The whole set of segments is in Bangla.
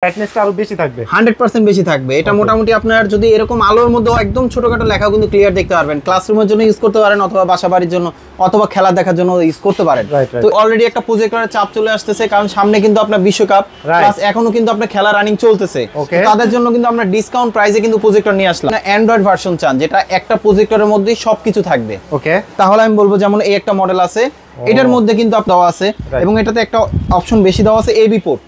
ব্রাইটনেসটা আরো বেশি থাকবে, 100% বেশি থাকবে। এটা মোটামুটি আপনার যদি এরকম আলোর মধ্যে একদম ছোটখাটো লেখাও কিন্তু ক্লিয়ার দেখতে পারবেন। ক্লাসরুমের জন্য ইউজ করতে পারেন, অথবা বাসাবাড়ির জন্য, অথবা খেলা দেখার জন্য ইউজ করতে পারেন। তো অলরেডি একটা প্রজেক্টরের চাপ চলে আসতেছে, কারণ সামনে কিন্তু আপনার বিশ্বকাপ, প্লাস এখনো কিন্তু আপনার খেলা রানিং চলতেছে। তাদের জন্য কিন্তু আমরা ডিসকাউন্ট প্রাইসে কিন্তু প্রজেক্টর নিয়ে আসলাম। অ্যান্ড্রয়েড ভার্সন চান, যেটা একটা প্রজেক্টরের মধ্যেই সবকিছু থাকবে, ওকে, তাহলে আমি বলবো যেমন এই একটা মডেল আছে, এটার মধ্যে কিন্তু দেওয়া আছে, এবং এটাতে একটা অপশন বেশি দেওয়া আছে এবি পোর্ট।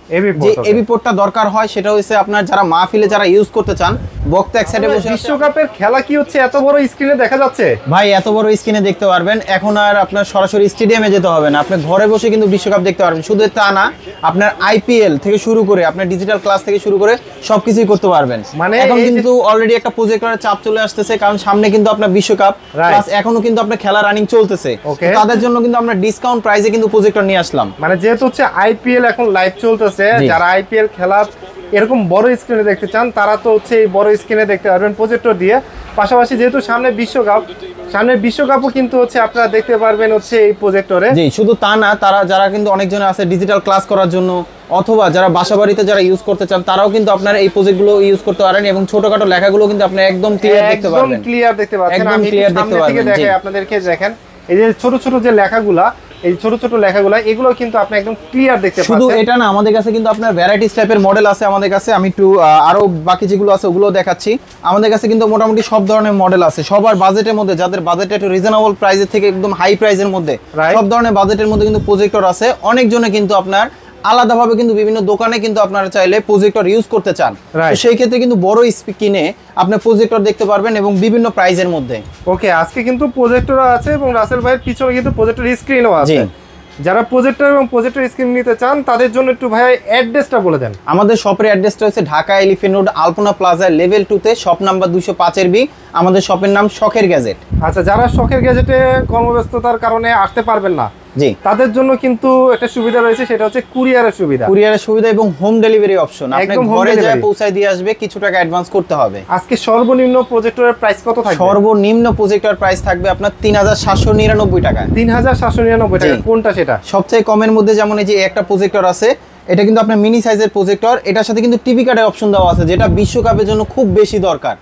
যে এবি পোর্টটা দরকার হয় সেটা হচ্ছে আপনার যারা মাহফিলে যারা ইউজ করতে চান, বক্তা এক সাইডে বসে বিশ্বকাপের খেলা কি হচ্ছে এত বড় স্ক্রিনে দেখা যাচ্ছে ভাই, এত বড় স্ক্রিনে দেখতে পারবেন। এখন আর আপনার সরাসরি স্টেডিয়ামে যেতে হবে না, আপনি ঘরে বসে কিন্তু বিশ্বকাপ দেখতে পারবেন। শুধু তা না, আপনার আইপিএল থেকে শুরু করে আপনার ডিজিটাল ক্লাস থেকে শুরু করে সবকিছুই করতে পারবেন। মানে এখন কিন্তু অলরেডি একটা প্রজেক্টরের চাপ চলে আসতেছে, কারণ সামনে কিন্তু আপনার বিশ্বকাপ, প্লাস এখনো কিন্তু আপনার খেলা রানিং চলতেছে। তাদের জন্য কিন্তু আমরা ডিসকাউন্ট প্রাইসে কিন্তু প্রজেক্টর নিয়ে আসলাম। মানে যেহেতু হচ্ছে আইপিএল এখন লাইভ চলতেছে, যারা আইপিএল খেলা এরকম বড় স্ক্রিনে দেখতে চান তারা তো হচ্ছে এই বড় স্ক্রিনে দেখতে পারবেন প্রজেক্টর দিয়ে। পাশাপাশি যেহেতু সামনে বিশ্বকাপও কিন্তু হচ্ছে আপনারা দেখতে পারবেন হচ্ছে এই প্রজেক্টরে। জি, শুধু তা না, তারা যারা কিন্তু অনেকজন আছে ডিজিটাল ক্লাস করার জন্য, অথবা যারা বাসাবাড়িতে যারা ইউজ করতে চান, তারাও কিন্তু আপনারা এই প্রজেক্টগুলো ইউজ করতে পারেন, এবং ছোটখাটো লেখাগুলো কিন্তু আপনি একদম ক্লিয়ার দেখতে পারবেন। একদম ক্লিয়ার দেখতে পাচ্ছেন, আমি সামনে থেকে দেখাই আপনাদেরকে। দেখেন এই যে ছোট ছোট যে লেখাগুলা, এই ছোট ছোট লেখাগুলো, এগুলো কিন্তু আপনি একদম ক্লিয়ার দেখতে পাচ্ছেন। শুধু এটা না, আমাদের কাছে কিন্তু আপনার ভ্যারাইটিস টাইপের মডেল আছে আমাদের কাছে। আমি একটু আরো বাকি যেগুলো আছে ওগুলো দেখাচ্ছি। আমাদের কাছে কিন্তু মোটামুটি সব ধরনের মডেল আছে, সবার বাজেটের মধ্যে, যাদের বাজেট একটু রিজনেবল প্রাইসের থেকে একদম হাই প্রাইসের মধ্যে, সব ধরনের বাজেটের মধ্যে কিন্তু প্রজেক্টর আছে। অনেকজনে কিন্তু আপনার আলাদাভাবে কিন্তু বিভিন্ন দোকানে কিন্তু আপনারা চাইলে প্রজেক্টর ইউজ করতে চান, তো সেই ক্ষেত্রে কিন্তু বড় স্ক্রিনে আপনি প্রজেক্টর দেখতে পারবেন, এবং বিভিন্ন প্রাইসের মধ্যে। ওকে, আজকে কিন্তু প্রজেক্টর আছে, এবং রাসেল ভাইয়ের পিছনে কিন্তু প্রজেক্টর স্ক্রিনও আছে। যারা প্রজেক্টর এবং প্রজেক্টর স্ক্রিন নিতে চান তাদের জন্য একটু ভাই অ্যাড্রেসটা বলে দেন। আমাদের শপের অ্যাড্রেসটা হচ্ছে ঢাকা এলিফ্যান্ট রোড আলপনা প্লাজা লেভেল 2 তে, শপ নাম্বার 205 বি। আমাদের শপের নাম শখের গ্যাজেট। আচ্ছা, যারা শখের গ্যাজেটে কর্মব্যস্ততার কারণে আসতে পারবেন না, জি, তাদের জন্য কিন্তু একটা সুবিধা রয়েছে, সেটা হচ্ছে কুরিয়ারের সুবিধা এবং হোম ডেলিভারি অপশন। আপনি ঘরে যায় পৌঁছায় দিয়ে আসবে, কিছু টাকা অ্যাডভান্স করতে হবে। আজকে সর্বনিম্ন প্রজেক্টরের প্রাইস কত থাকবে? সর্বনিম্ন প্রজেক্টর প্রাইস থাকবে আপনার 3799 টাকা। 3799 টাকা। কোনটা সেটা? সবচেয়ে কমের মধ্যে যেমন এই যে একটা প্রজেক্টর আছে, এটা কিন্তু আপনার মিনি সাইজের প্রজেক্টর। এটার সাথে কিন্তু টিভি কার্ডের অপশন দেওয়া আছে, যেটা বিশ্বকাপের জন্য খুব বেশি দরকার।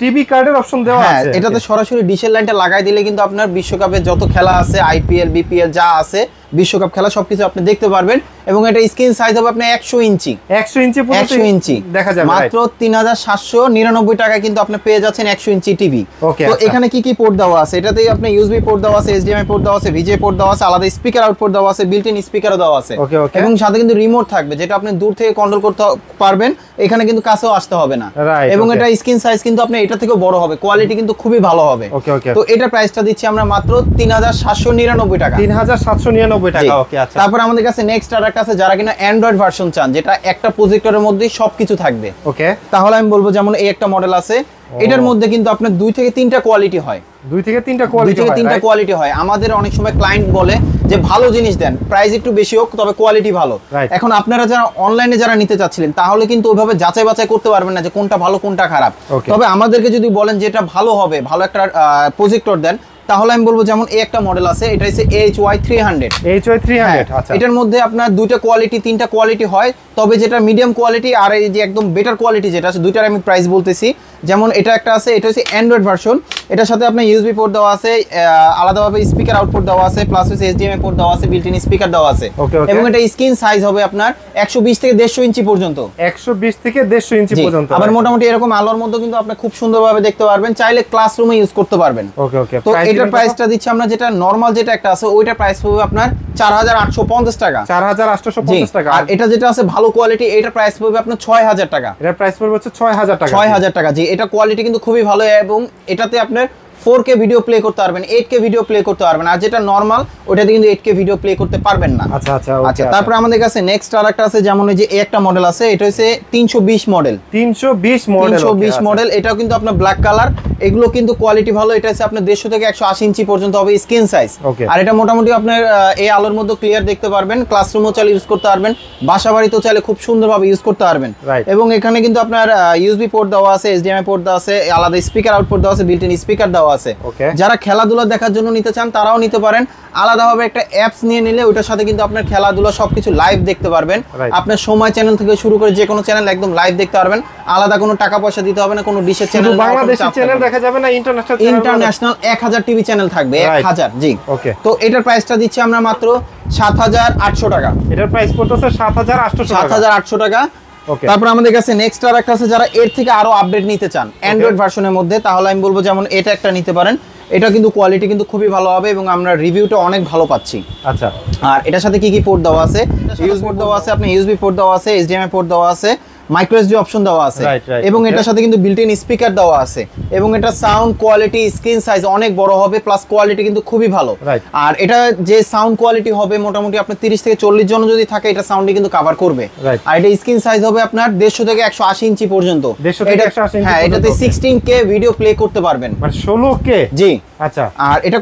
টিভি কার্ডের অপশন দেওয়া আছে, এটাতে সরাসরি ডিশের লাইনটা লাগাই দিলে কিন্তু আপনার বিশ্বকাপের যত খেলা আছে, আইপিএল, বিপিএল যা আছে, বিশ্বকাপ খেলা সবকিছু আপনি দেখতে পারবেন। এবং এটা স্ক্রিন সাইজ হবে আপনার 100 ইঞ্চি। 100 ইঞ্চি দেখা যাবে মাত্র 3799 টাকা কিন্তু আপনি পেয়ে যাচ্ছেন 100 ইঞ্চি টিভি। তো এখানে কি কি পোর্ট দেওয়া আছে? এটাতেই আপনি ইউএসবি পোর্ট দেওয়া আছে, এইচডিএমআই পোর্ট দেওয়া আছে, ভিজে পোর্ট দেওয়া আছে, আলাদা স্পিকার আউটপুট দেওয়া আছে, বিল্ট ইন স্পিকারও দেওয়া আছে, এবং সাথে কিন্তু রিমোট থাকবে, যেটা আপনি দূর থেকে কন্ট্রোল করতে পারবেন। এখানে কিন্তু কাছেও আসতে হবে না, এবং এটা স্ক্রিন সাইজ কিন্তু আপনি এটা থেকেও বড় হবে, কোয়ালিটি কিন্তু খুবই ভালো হবে। তো এটা প্রাইসটা দিচ্ছি আমরা মাত্র 3799 টাকা। 3799 টাকা। ওকে, আচ্ছা। তারপর আমাদের কাছে নেক্সট আরেকটা আছে, যারা কিনা অ্যান্ড্রয়েড ভার্সন চান, যেটা একটা প্রজেক্টরের মধ্যেই সবকিছু থাকবে, ওকে, তাহলে আমি বলবো যেমন এই একটা মডেল আছে। এটার মধ্যে কিন্তু আপনার 2 থেকে 3টা কোয়ালিটি হয়। 2 থেকে 3টা কোয়ালিটি হয়। আমাদের অনেক সময় ক্লায়েন্ট বলে যে ভালো জিনিস দেন, প্রাইস একটু বেশি হোক, তবে কোয়ালিটি ভালো। এখন আপনারা যারা অনলাইনে যারা নিতে চাচ্ছিলেন, তাহলে কিন্তু ওইভাবে যাচাই বাছাই করতে পারবেন না যে কোনটা ভালো কোনটা খারাপ। তবে আমাদেরকে যদি বলেন যে এটা ভালো হবে, ভালো একটা প্রজেক্টর দেন, তাহলে আমি বলবো যেমন এই একটা মডেল আছে, এটা হচ্ছে HY300। আচ্ছা, এটার মধ্যে আপনার 2টা কোয়ালিটি 3টা কোয়ালিটি হয়, তবে যেটা মিডিয়াম কোয়ালিটি আর এই যে একদম বেটার কোয়ালিটি যেটা আছে, দুইটার আমি প্রাইস বলতেছি। যেমন এটা একটা আছে, এটা হচ্ছে অ্যান্ড্রয়েড ভার্সন। এটার সাথে আপনার ইউএসবি পোর্ট দেওয়া আছে, আলাদাভাবে স্পিকার আউটপুট দেওয়া আছে, প্লাস হচ্ছে এইচডিএমআই পোর্ট দেওয়া আছে, বিল্ট ইন স্পিকার দেওয়া আছে, এবং এটা স্ক্রিন সাইজ হবে আপনার 120 থেকে 150 ইঞ্চি পর্যন্ত। 120 থেকে 150 ইঞ্চি পর্যন্ত। আবার মোটামুটি এরকম আলোর মধ্যে কিন্তু আপনি খুব সুন্দরভাবে দেখতে পারবেন, চাইলে ক্লাসরুমে ইউজ করতে পারবেন। তো এটার প্রাইসটা দিচ্ছি আমরা, যেটা নরমাল যেটা একটা আছে, ওইটা প্রাইস হবে আপনার 4850 টাকা। 4850 টাকা। আর এটা যেটা আছে ভালো কোয়ালিটি, এটা প্রাইস পড়বে আপনার 6000 টাকা। এটা প্রাইস পড়বে হচ্ছে 6000 টাকা। 6000 টাকা। জি, এটা কোয়ালিটি কিন্তু খুবই ভালো, এবং এটাতে আপনার 4K ভিডিও প্লে করতে পারবেন, 8K ভিডিও প্লে করতে পারবেন। আর যেটা নরমাল, ওটাতে কিন্তু 8K ভিডিও প্লে করতে পারবেন না। আচ্ছা, তারপর আমাদের কাছে নেক্সট আরেকটা আছে, যেমন এই যে একটা মডেল আছে, এটা হচ্ছে 320 মডেল। 320 মডেল, এটাও কিন্তু আপনার ব্ল্যাক কালার। এগুলো কিন্তু কোয়ালিটি ভালো। এটা হচ্ছে আপনার 150 থেকে 180 ইঞ্চি পর্যন্ত হবে স্ক্রিন সাইজ। আর এটা মোটামুটি আপনার এই আলোর মধ্যে ক্লিয়ার দেখতে পারবেন, ক্লাসরুমও চাইলে ইউজ করতে পারবেন, বাসা বাড়িতেও চাইলে খুব সুন্দরভাবে ইউজ করতে পারবেন। এবং এখানে কিন্তু আপনার ইউএসবি পোর্ট দেওয়া আছে, এইচডিএমআই পোর্ট দেওয়া আছে, আলাদা স্পিকার আউটপুট দেওয়া আছে, বিল্ট ইন স্পিকার দেওয়া আছে। যারা খেলাধুলা দেখার জন্য নিতে চান তারাও নিতে পারেন, আলাদাভাবে একটা অ্যাপস নিয়ে নিলে ওইটার সাথে কিন্তু আপনার খেলাধুলা সবকিছু লাইভ দেখতে পারবেন। আপনার সময় চ্যানেল থেকে শুরু করে যে কোনো চ্যানেল একদম লাইভ দেখতে পারবেন, আলাদা কোনো টাকা পয়সা দিতে হবে না, কোনো ডিশের চ্যানেল বাংলাদেশি চ্যানেল দেখা যাবে না, ইন্টারন্যাশনাল 1000 টিভি চ্যানেল থাকবে 1000। জি ওকে। তো এটার প্রাইসটা দিচ্ছি আমরা মাত্র 7800 টাকা। এটার প্রাইস পড়তেছে 7800 টাকা। তারপর আমাদের কাছে নেক্সট আর একটা আছে, যারা এর থেকে আরো আপডেট নিতে চান অ্যান্ড্রয়েড ভার্সনের মধ্যে, তাহলে আমি বলবো যেমন এটা একটা নিতে পারেন। এটা কিন্তু কোয়ালিটি কিন্তু খুবই ভালো হবে এবং আমরা রিভিউটা অনেক ভালো পাচ্ছি। আচ্ছা, আর এটার সাথে কি কি পোর্ট দেওয়া আছে? ইউএসবি পোর্ট দেওয়া আছে, আপনি ইউএসবি পোর্ট দেওয়া আছে, এইচডিএমআই পোর্ট দেওয়া আছে, মাইক্রো এসডি অপশন দেওয়া আছে এবং এটার সাথে কিন্তু বিল্ট ইন স্পিকার দেওয়া আছে এবং এটা সাউন্ড কোয়ালিটি, স্ক্রিন সাইজ অনেক বড় হবে, প্লাস কোয়ালিটি কিন্তু খুবই ভালো। আর এটা যে সাউন্ড কোয়ালিটি হবে মোটামুটি আপনার 30 থেকে 40 জন যদি থাকে এটা সাউন্ডই কিন্তু কভার করবে। আর এটা স্ক্রিন সাইজ হবে আপনার 150 থেকে 180 ইঞ্চি পর্যন্ত। হ্যাঁ, এটাতে 16K ভিডিও প্লে করতে পারবেন, মানে 16K। জি আচ্ছা। আর এটা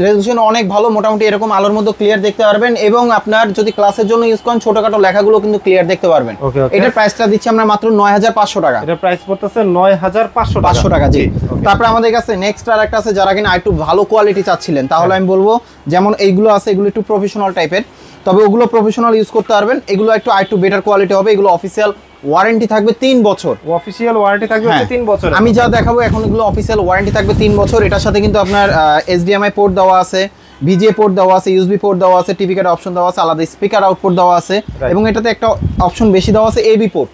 রেজোলিউশন অনেক ভালো, মোটামুটি এরকম আলোর মধ্যে ক্লিয়ার দেখতে পারবেন এবং আপনার যদি ক্লাসের জন্য ইউজ করেন ছোটখাটো লেখাগুলো কিন্তু ক্লিয়ার দেখতে পারবেন। এটার প্রাইসটা দিচ্ছি আমরা মাত্র 9500 টাকা। এটার প্রাইস পড়তেছে 9500 টাকা। জি। তারপর আমাদের কাছে নেক্সট আর একটা আছে, যারা কিনা একটু ভালো কোয়ালিটি চাচ্ছিলেন, তাহলে আমি বলবো যেমন এইগুলো আছে, এগুলো একটু প্রফেশনাল টাইপের, তবে ওগুলো প্রফেশনাল ইউজ করতে পারবেন। এগুলো একটু বেটার কোয়ালিটি হবে, এগুলো অফিসিয়াল ওয়ারেন্টি থাকবে 3 বছর। অফিশিয়াল ওয়ারেন্টি থাকবে 3 বছর। আমি যা দেখাবো এখন এগুলো অফিশিয়াল ওয়ারেন্টি থাকবে 3 বছর। এটার সাথে কিন্তু আপনার এইচডিএমআই পোর্ট দেওয়া আছে, ভিজিএ পোর্ট দেওয়া আছে, ইউএসবি পোর্ট দেওয়া আছে, টিভি কার্ড অপশন দেওয়া আছে, আলাদা স্পিকার আউটপুট দেওয়া আছে এবং এটাতে একটা অপশন বেশি দেওয়া আছে এবি পোর্ট।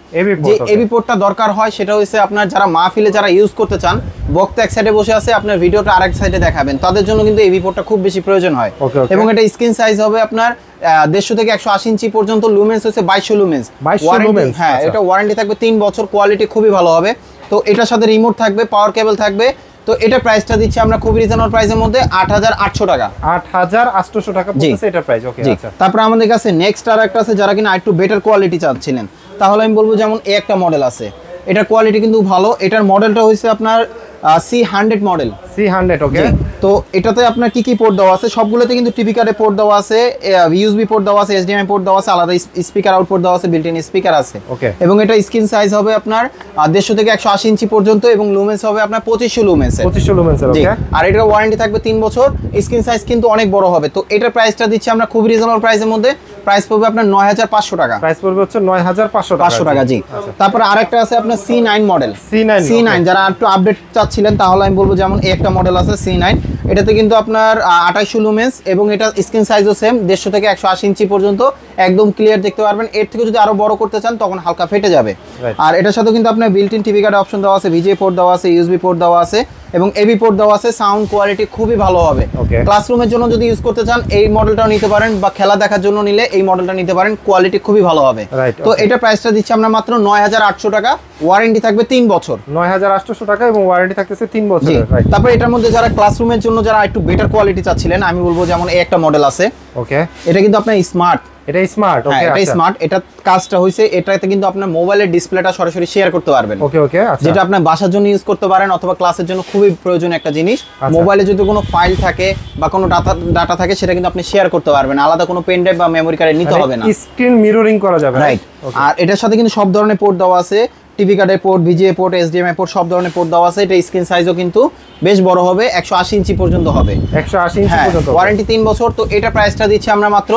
যে এবি পোর্টটা দরকার হয় সেটা হচ্ছে আপনার যারা মাহফিলে যারা ইউজ করতে চান, বক্তা এক সাইডে বসে আছে, আপনার ভিডিওটা আরেক সাইডে দেখাবেন, তাদের জন্য কিন্তু এবি পোর্টটা খুব বেশি প্রয়োজন হয়। এবং এটা স্ক্রিন সাইজ হবে আপনার 150 থেকে 180 ইঞ্চি পর্যন্ত, লুমেন্স হচ্ছে 2200 লুমেন্স। হ্যাঁ, এটা ওয়ারেন্টি থাকবে 3 বছর, কোয়ালিটি খুবই ভালো হবে। তো এটার সাথে রিমোট থাকবে, পাওয়ার কেবল থাকবে। তো এটা প্রাইসটা দিচ্ছি আমরা খুব রিজনেবল প্রাইসের মধ্যে 8800 টাকা। 8800 টাকা পড়ছে এটা প্রাইস। ওকে। আচ্ছা। তারপর আমাদের কাছে নেক্সট আর একটা আছে, যারা কিনা একটু বেটার কোয়ালিটি চাচ্ছিলেন, তাহলে আমি বলবো যেমন এই একটা মডেল আছে, এটার কোয়ালিটি কিন্তু ভালো। এটার মডেলটা হচ্ছে আপনার C100 মডেল। C100। ওকে। তো এটাতে আপনার কি কি পোর্ট দেওয়া আছে? সবগুলোতে কিন্তু টিভি কার্ডে পোর্ট দেওয়া আছে, ইউএসবি পোর্ট দেওয়া আছে, এইচডিএমআই পোর্ট দেওয়া আছে, আলাদা স্পিকার আউটপুট দেওয়া আছে, বিল্ট ইন স্পিকার আছে। ওকে। এবং এটা স্ক্রিন সাইজ হবে আপনার 150 থেকে 180 ইঞ্চি পর্যন্ত এবং লুমেন্স হবে আপনার 2500 লুমেন্স। 2500 লুমেন্স। ওকে। আর এটার ওয়ারেন্টি থাকবে 3 বছর, স্ক্রিন সাইজ কিন্তু অনেক বড় হবে। তো এটার প্রাইসটা দিচ্ছি আমরা খুব রিজনেবল প্রাইসের মধ্যে, প্রাইস পড়বে আপনার 9500 টাকা। প্রাইস পড়বে হচ্ছে 9500 টাকা। জি। তারপর আরেকটা আছে আপনার C9 মডেল। C9 যারা একটু আপডেট চাচ্ছিলেন, তাহলে আমি বলবো যেমন এই একটা মডেল আছে C9, এটাতে কিন্তু আপনার 2800 লুমেন্স এবং এটা স্ক্রিন সাইজও সেম 150 থেকে 180 ইঞ্চি পর্যন্ত, একদম ক্লিয়ার দেখতে পারবেন। এর থেকে যদি আরো বড় করতে চান তখন হালকা ফেটে যাবে। আর এটার সাথে কিন্তু আপনার built in TV card option দেওয়া আছে, ভিজিএ পোর্ট দেওয়া আছে, ইউএসবি পোর্ট দেওয়া আছে এবং এবি পোর্ট দেওয়া আছে। সাউন্ড কোয়ালিটি খুবই ভালো হবে। ক্লাসরুমের জন্য যদি ইউজ করতে চান এই মডেলটাও নিতে পারেন, বা খেলা দেখার জন্য নিলে এই মডেলটা নিতে পারেন, কোয়ালিটি খুবই ভালো হবে। তো এটা প্রাইসটা দিচ্ছি আমরা মাত্র 9800 টাকা, ওয়ারেন্টি থাকবে 3 বছর। 9800 টাকা এবং ওয়ারেন্টি থাকতেছে 3 বছর। তারপর এটার মধ্যে যারা ক্লাসরুমের জন্য যারা একটু বেটার কোয়ালিটি চাচ্ছিলেন, আমি বলবো যেমন এই একটা মডেল আছে। ওকে। এটা কিন্তু আপনার স্মার্ট। এটা স্মার্ট। ওকে। এটা স্মার্ট। এটা কাজটা হইছে, এটাতে কিন্তু আপনার মোবাইলের ডিসপ্লেটা সরাসরি শেয়ার করতে পারবেন। ওকে। ওকে। আচ্ছা। যেটা আপনার বাসার জন্য ইউজ করতে পারেন অথবা ক্লাসের জন্য খুবই প্রয়োজনীয় একটা জিনিস। মোবাইলে যদি কোনো ফাইল থাকে বা কোনো ডাটা থাকে সেটা কিন্তু আপনি শেয়ার করতে পারবেন, আলাদা কোনো পেন ড্রাইভ বা মেমরি কার্ডে নিতে হবে না। স্ক্রিন মিররিং করা যাবে। রাইট। আর এটার সাথে কিন্তু সব ধরনের পোর্ট দেওয়া আছে, টিভি কার্ডের port, VGA port, HDMI port, সব ধরনের পোর্ট দেওয়া আছে। এটা স্ক্রিন সাইজও কিন্তু বেশ বড় হবে, 180 ইঞ্চি পর্যন্ত হবে। 180 ইঞ্চি পর্যন্ত, ওয়ারেন্টি 3 বছর। তো এটা প্রাইসটা দিচ্ছি আমরা মাত্র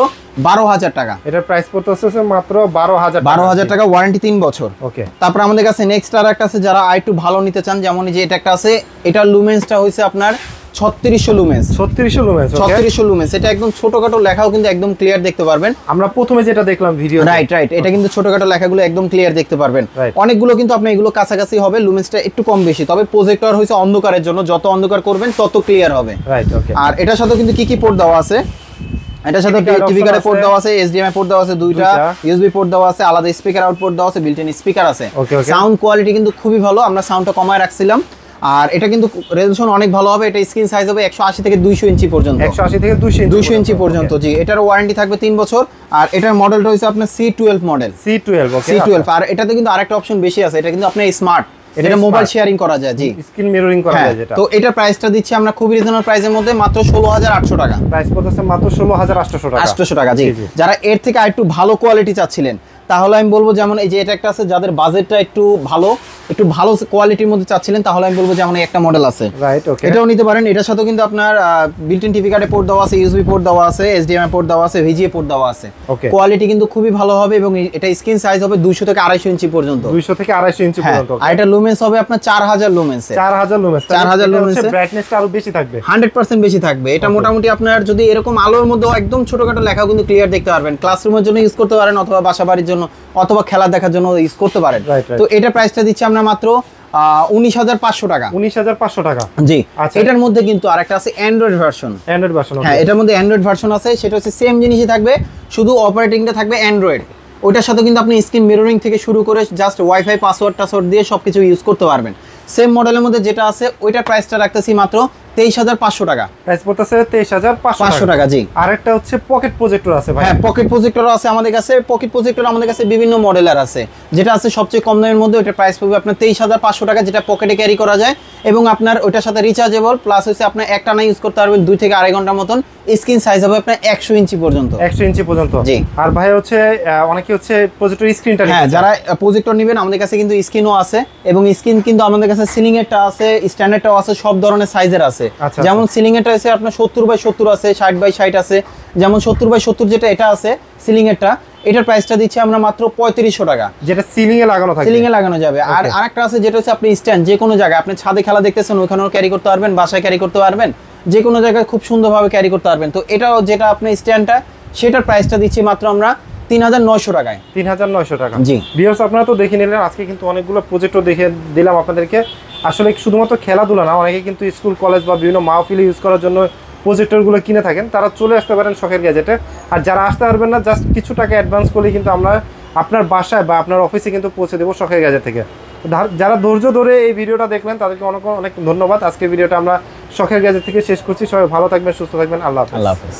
12000 টাকা। এটার প্রাইস পড়তেছে মাত্র 12000 টাকা, ওয়ারেন্টি 3 বছর। ওকে। তারপর আমাদের কাছে নেক্সট আর একটা আছে, যারা আরেকটু ভালো নিতে চান, যেমন যে এটা একটা আছে, এটার লুমেন্সটা হইছে আপনার 3600 লুমেন্স। 3600 লুমেন্স। 3600 লুমেন্স। এটা একদম ছোটখাটো লেখাও কিন্তু একদম ক্লিয়ার দেখতে পারবেন। আমরা প্রথমে যেটা দেখলাম ভিডিও। রাইট। এটা কিন্তু ছোটখাটো লেখাগুলো একদম ক্লিয়ার দেখতে পারবেন। অনেকগুলো কিন্তু আপনি এগুলো কাছাকাছি হবে, লুমেন্সটা একটু কম বেশি, তবে প্রজেক্টর হইছে অন্ধকারের জন্য, যত অন্ধকার করবেন তত ক্লিয়ার হবে। রাইট। ওকে। আর এটার সাথে কিন্তু কি কি পোর্ট দেওয়া আছে? এটার সাথে টিভি কার্ডে পোর্ট দেওয়া আছে, এইচডিএমআই পোর্ট দেওয়া আছে দুইটা, ইউএসবি পোর্ট দেওয়া আছে, আলাদা স্পিকার আউটপুট দেওয়া আছে, বিল্ট ইন স্পিকার আছে। সাউন্ড কোয়ালিটি কিন্তু খুবই ভালো, আমরা সাউন্ডটা কমায় রাখছিলাম। আর এটা কিন্তু রেজোলিউশন অনেক ভালো হবে। এটা স্ক্রিন সাইজ হবে 180 থেকে 200 ইঞ্চি পর্যন্ত। 180 থেকে 200 ইঞ্চি পর্যন্ত। জি। এটার ওয়ারেন্টি থাকবে 3 বছর। আর এটার মডেলটা হচ্ছে আপনার C12 মডেল। C12। ওকে। C12। আর এটাতে কিন্তু আরেকটা অপশন বেশি আছে, এটা কিন্তু আপনার স্মার্ট, এটা মোবাইল শেয়ারিং করা যায়। জি। স্ক্রিন মিররিং করা যায় যেটা। তো এটার প্রাইসটা দিচ্ছি আমরা খুব রিজনেবল প্রাইসের মধ্যে, মাত্র 16800 টাকা। প্রাইস পড়তেছে মাত্র 16800 টাকা। 800 টাকা। জি। যারা এর থেকে আরেকটু ভালো কোয়ালিটি চাচ্ছিলেন, তাহলে আমি বলবো যেমন এই যে এটা একটা আছে, যাদের বাজেটটা একটু ভালো কোয়ালিটির মধ্যে চাচ্ছিলেন, তাহলে আমি বলবো যেমন একটা মডেল আছে, রাইট ওকে, এটাও নিতে পারেন। এটার সাথে কিন্তু আপনার বিল্ট ইন টিভি কার্ডে পোর্ট দেওয়া আছে, ইউএসবি পোর্ট দেওয়া আছে, এইচডিএমআই পোর্ট দেওয়া আছে, ভিজিএ পোর্ট দেওয়া আছে। কোয়ালিটি কিন্তু খুবই ভালো হবে এবং এটা স্ক্রিন সাইজ হবে 200 থেকে 250 ইঞ্চি পর্যন্ত, 200 থেকে 250 ইঞ্চি পর্যন্ত। আর এটা লুমেন্স হবে আপনার 4000 লুমেন্স, 4000 লুমেন্স, 4000 লুমেন্স, ব্রাইটনেসটা আরো বেশি থাকবে, 100% বেশি থাকবে। এটা মোটামুটি আপনার যদি এরকম আলোর মধ্যে একদম ছোটখাটো লেখাও কিন্তু ক্লিয়ার দেখতে পারবেন, ক্লাসরুমের জন্য ইউজ করতে পারেন অথবা বাসা বাড়ির জন্য অথবা খেলা দেখার জন্য ইউজ করতে পারেন। তো এটা প্রাইসটা দিচ্ছি আমরা মাত্র 19500 টাকা। 19500 টাকা, জি। এটার মধ্যে কিন্তু আরেকটা আছে অ্যান্ড্রয়েড ভার্সন, হ্যাঁ এটার মধ্যে অ্যান্ড্রয়েড ভার্সন আছে, সেটা হচ্ছে সেম জিনিসই থাকবে, শুধু অপারেটিংটা থাকবে অ্যান্ড্রয়েড। ওইটার সাথে কিন্তু আপনি স্ক্রিন মিররিং থেকে শুরু করে জাস্ট ওয়াইফাই পাসওয়ার্ড দিয়ে সবকিছু ইউজ করতে পারবেন। সেম মডেলের মধ্যে যেটা আছে ওইটার প্রাইসটা রাখতেছি মাত্র 23500 টাকা, প্রাইস পড়তেছে 23500 টাকা। জি। আরেকটা হচ্ছে পকেট প্রজেক্টর আছে ভাই, হ্যাঁ পকেট প্রজেক্টরও আছে আমাদের কাছে। পকেট প্রজেক্টর আমাদের কাছে বিভিন্ন মডেলের আছে, যেটা আছে সবচেয়ে কম দামের মধ্যে ওটার প্রাইস পড়বে আপনার 23500 টাকা, যেটা পকেটে ক্যারি করা যায় এবং আপনার ওটার সাথে রিচার্জেবল, প্লাস হচ্ছে আপনার একটা না ইউজ করতে পারবেন 2 থেকে আড়াই ঘন্টার মতন। স্ক্রিন সাইজ হবে আপনার 100 ইঞ্চি পর্যন্ত, 100 ইঞ্চি পর্যন্ত। জি। আর ভাই হচ্ছে অনেকে হচ্ছে প্রজেক্টর স্ক্রিনটা, হ্যাঁ যারা প্রজেক্টর নেবেন আমাদের কাছে কিন্তু স্ক্রিনও আছে এবং স্ক্রিন কিন্তু আমাদের কাছে সিলিং এরটা আছে, স্ট্যান্ডার্ডটাও আছে, সব ধরনের সাইজের আছে। যেমন সিলিং এরটা আছে আপনার 70x70 আছে, 60x60 আছে। যেমন 70x70 যেটা এটা আছে সিলিং এরটা, এটার প্রাইসটা দিচ্ছি আমরা মাত্র 3500 টাকা, যেটা সিলিং এ লাগানো থাকে, সিলিং এ লাগানো যাবে। আর আরেকটা আছে যেটা হচ্ছে আপনি স্ট্যান্ড, যে কোনো জায়গায় আপনি ছাদে খেলা দেখতেছেন ওখানেও ক্যারি করতে পারবেন, বাসায় ক্যারি করতে পারবেন, যে কোনো জায়গায় খুব সুন্দরভাবে ক্যারি করতে পারবেন। তো এটাও যেটা আপনি স্ট্যান্ডটা, সেটার প্রাইসটা দিচ্ছি মাত্র আমরা 3900 টাকায়। 3900 টাকা। জি। ভিউয়ার্স আপনারা তো দেখে নিলেন, আজকে কিন্তু অনেকগুলো প্রজেক্টর দেখে দিলাম আপনাদেরকে। আসলে শুধুমাত্র খেলাধুলা না, অনেকে কিন্তু স্কুল কলেজ বা বিভিন্ন মাহফিলে ইউজ করার জন্য প্রজেক্টরগুলো কিনে থাকেন, তারা চলে আসতে পারেন শখের গ্যাজেটে। আর যারা আসতে পারবেন না, জাস্ট কিছু টাকা অ্যাডভান্স করলে কিন্তু আমরা আপনার বাসায় বা আপনার অফিসে কিন্তু পৌঁছে দেবো শখের গ্যাজেট থেকে। যারা ধৈর্য ধরে এই ভিডিওটা দেখলেন তাদেরকে অনেক অনেক ধন্যবাদ। আজকে ভিডিওটা আমরা শখের গ্যাজেট থেকে শেষ করছি। সবাই ভালো থাকবেন, সুস্থ থাকবেন, আল্লাহ হাফেজ।